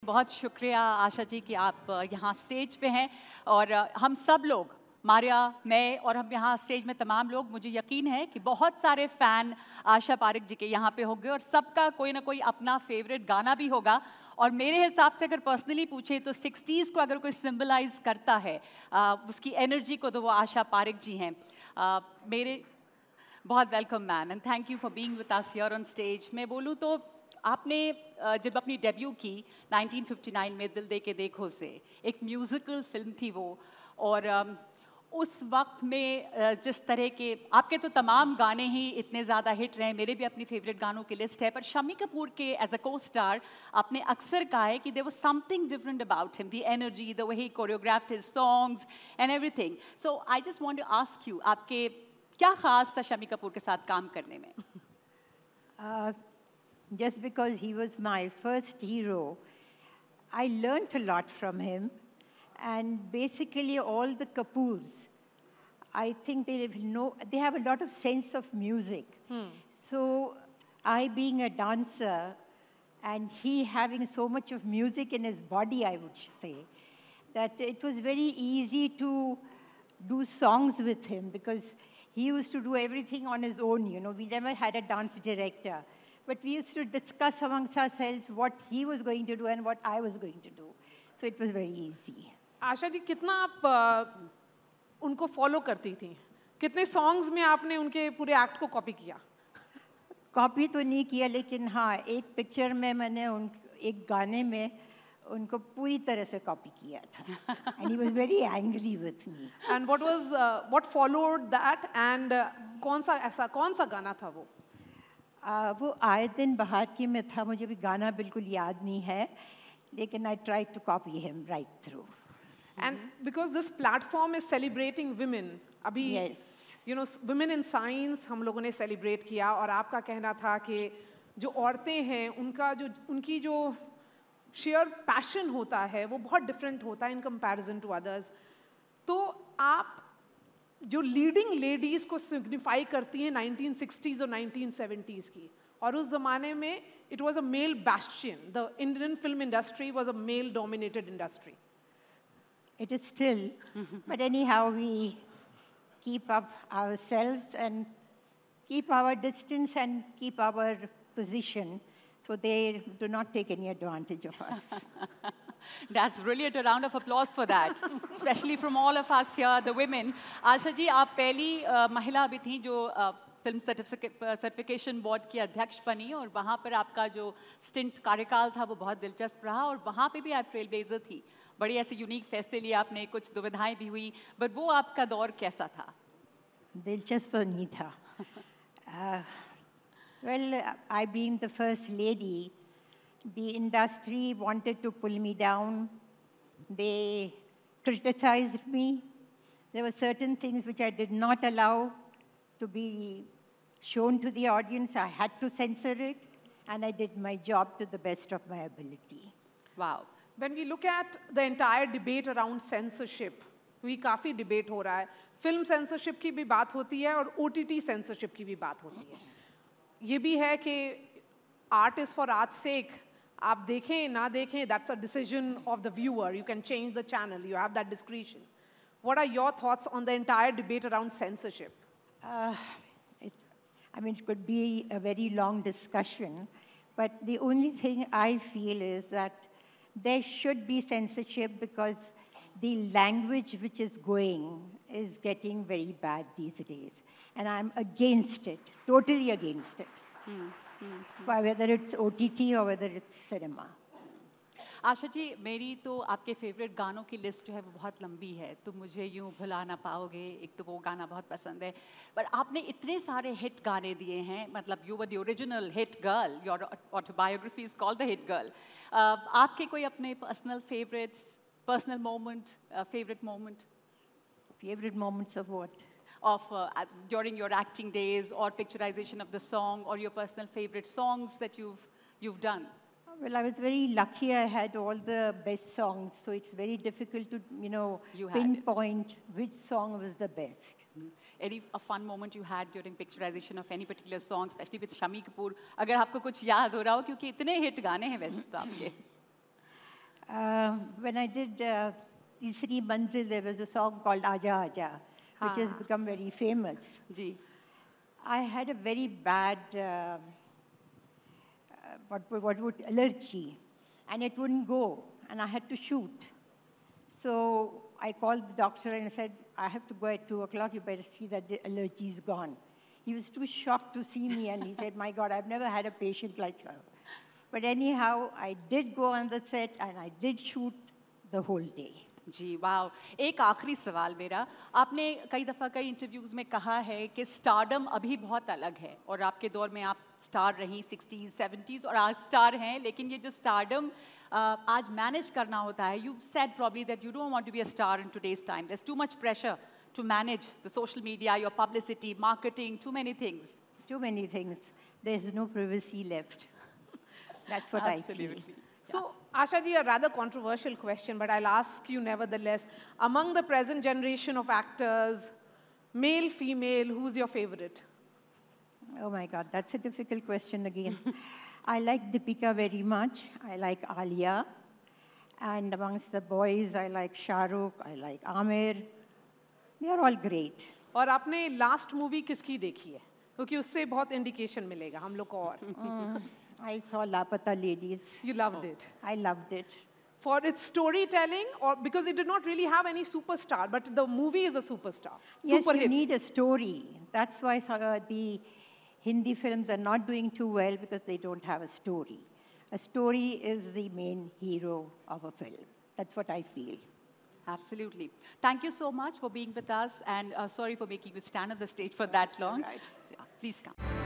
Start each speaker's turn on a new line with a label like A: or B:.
A: बहुत शुक्रिया आशा जी कि आप यहाँ स्टेज पे हैं और हम सब लोग मारिया, मैं और हम यहाँ स्टेज में तमाम लोग, मुझे यकीन है कि बहुत सारे फ़ैन आशा पारिक जी के यहाँ पे होंगे और सबका कोई ना कोई अपना फेवरेट गाना भी होगा। और मेरे हिसाब से अगर पर्सनली पूछे तो 60s को अगर कोई सिंबलाइज करता है उसकी एनर्जी को, तो वो आशा पारिक जी हैं। मेरे बहुत welcome ma'am and thank you for being with us here on stage. मैं बोलूँ तो आपने जब अपनी डेब्यू की 1959 में दिल दे के देखो से, एक म्यूज़िकल फिल्म थी वो, और उस वक्त में जिस तरह के आपके तो तमाम गाने ही इतने ज़्यादा हिट रहे, मेरे भी अपनी फेवरेट गानों की लिस्ट है, पर शम्मी कपूर के एज अ को स्टार आपने अक्सर कहा है कि there was something different about him, the energy, the way he choreographed his songs and everything. So I just want to ask you, आपके क्या खास था शम्मी कपूर के साथ काम करने में?
B: Just because he was my first hero, I learnt a lot from him. And basically, all the Kapoors, I think they have a lot of sense of music. So, I being a dancer, and he having so much of music in his body, I would say, that it was very easy to do songs with him because he used to do everything on his own. You know, we never had a dance director. But we used to discuss amongst ourselves what he was going to do and what I was going to do. So it was very easy.
C: Asha ji, कितना आप उनको follow करती थी? कितने songs में आपने उनके पूरे एक्ट को कॉपी किया?
B: कॉपी तो नहीं किया, लेकिन हाँ, एक पिक्चर में मैंने एक गाने में उनको पूरी तरह से कॉपी किया था. And he was very angry with me.
C: And what followed that? And कौन सा गाना था वो?
B: वो आए दिन बहार की में था, मुझे भी गाना बिल्कुल याद नहीं है, लेकिन I tried to copy him right through.
C: And because this platform is celebrating women, अभी
B: Yes.
C: you know, women in science हम लोगों ने celebrate किया, और आपका कहना था कि जो औरतें हैं उनकी जो sheer passion होता है वो बहुत different होता है in comparison to others. तो आप जो लीडिंग लेडीज़ को सिग्निफाई करती हैं 1960s और 1970s की, और उस ज़माने में it was a male bastion. The Indian film industry was a male dominated industry.
B: It is still, but anyhow we keep up ourselves and keep our distance and keep our position so they do not take any advantage of us.
A: That's brilliant. A round of applause for that, especially from all of us here, the women. Asha ji, आप पहली महिला भी थी जो film certification board की अध्यक्ष बनी, और वहाँ पर आपका जो स्टिंट कार्यकाल था वो बहुत दिलचस्प रहा, और वहाँ पे भी आप ट्रेल ब्लेजर थी, बड़ी ऐसे यूनिक फैसले लिए आपने, कुछ दुविधाएं भी हुई, बट वो आपका दौर कैसा था?
B: दिलचस्प नहीं था. Well, I being the first lady, the industry wanted to pull me down. They criticized me. There were certain things which I did not allow to be shown to the audience. I had to censor it, and I did my job to the best of my ability.
A: Wow.
C: When we look at the entire debate around censorship, we काफ़ी debate हो रहा है. Film censorship की भी बात होती है और OTT censorship की भी बात होती है. ये भी है कि art is for art's sake. आप देखें ना देखें, that's a decision of the viewer. You can change the channel. You have that discretion. What are your thoughts on the entire debate around censorship?
B: I mean, it could be a very long discussion, but the only thing I feel is that there should be censorship because the language which is going is getting very bad these days. And I'm against it, totally against it. Whether it's OTT or whether it's cinema.
A: Asha ji, मेरी तो आपके favourite गानों की list जो है वो बहुत लंबी है, तो मुझे यूँ भुला ना पाओगे, एक तो वो गाना बहुत पसंद है, पर आपने इतने सारे हिट गाने दिए हैं, मतलब you were the original hit girl, your autobiography is called the hit girl. आपके कोई अपने personal favourites, personal moment, favourite moment?
B: Favorite moments of what?
A: Of during your acting days or picturization of the song, or your personal favorite songs that you've done?
B: Well, I was very lucky. I had all the best songs, so it's very difficult to, pinpoint which song was the best.
A: Any a fun moment you had during picturization of any particular song, especially with Shami Kapoor? अगर आपको कुछ याद हो रहा हो, क्योंकि इतने hit गाने हैं वैसे तो आपके.
B: when I did Tisri Manzil, there was a song called Aja Aja, which has become very famous.
A: Ji.
B: I had a very bad allergy, and it wouldn't go, and I had to shoot. So I called the doctor and I said, I have to go at 2 o'clock. You better see that the allergy is gone. He was too shocked to see me, and he said, my God, I've never had a patient like her. But anyhow, I did go on the set, and I did shoot the whole day.
A: जी वाह. एक आखिरी सवाल मेरा, आपने कई दफ़ा कई interviews में कहा है कि स्टारडम अभी बहुत अलग है और आपके दौर में आप स्टार रहीं 60s 70s और आज स्टार हैं, लेकिन ये जो स्टारडम आज मैनेज करना होता है, you've said probably that you don't want to be a star in today's time. There's too much pressure to manage the social media, your publicity, marketing, too many things.
B: Too many things. There's no privacy left. That's what I feel.
C: So, Asha ji, a rather controversial question, but I'll ask you nevertheless. Among the present generation of actors, male, female, who's your favorite?
B: Oh my God, that's a difficult question again. I like Deepika very much. I like Alia. And amongst the boys, I like Shah Rukh, I like Amir. They are all great.
C: और आपने last movie किसकी देखी है? क्योंकि उससे बहुत indication मिलेगा हम लोग को और.
B: I saw Lapata Ladies.
C: You loved it.
B: I loved it.
C: For its storytelling, or because it did not really have any superstar, but the movie is a superstar.
B: Yes,
C: Super
B: you
C: hit.
B: need a story. That's why the Hindi films are not doing too well, because they don't have a story. A story is the main hero of a film. That's what I feel.
A: Absolutely. Thank you so much for being with us, and sorry for making you stand on the stage for that long.
B: Right.
A: So, please come.